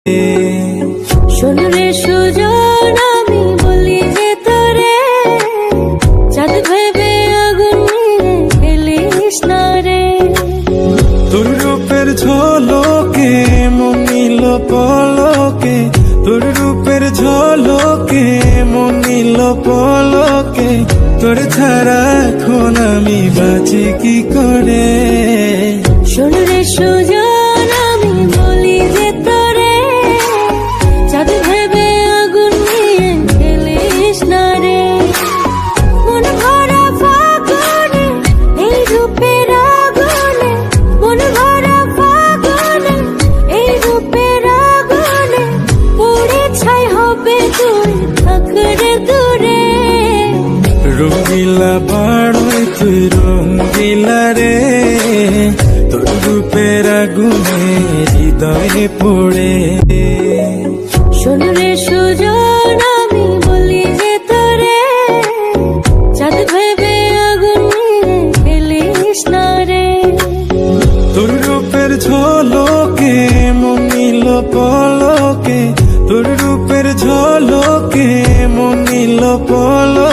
শোন রে সুজন, আমি বলি যে তোরে, চাঁদ ভেবে আগুন নিয়ে খেলিস না রে। তোর রূপের ঝলকে মনিল পলকে, তোর রূপের ঝলকে মনিল পলকে, তোর ছাড়া এখন আমি বাঁচি কি করে। শোন রে সুজন, আমি বলি যে তোরে, চাঁদ ভেবে আগুন নিয়ে খেলিস না রে। মন ভরা ফাগুনে এই রূপের আগুনে, মন ভরা ফাগুনে এই রূপের আগুনে, পুড়ে ছাই হবে তুই থাক রে দূরে। রঙ্গিলা বাড়ই তুই রঙ্গিলা রে, তোর রূপের আগুনে হৃদয়ে পড়ে। শোন রে সুজন, আমি বলি যে তোরে, চাঁদ ভেবে আগুন নিয়ে খেলিস না রে। তোর রূপের ঝলকে মনিল পলকে, তোর রূপের ঝলকে মনিল পলকে।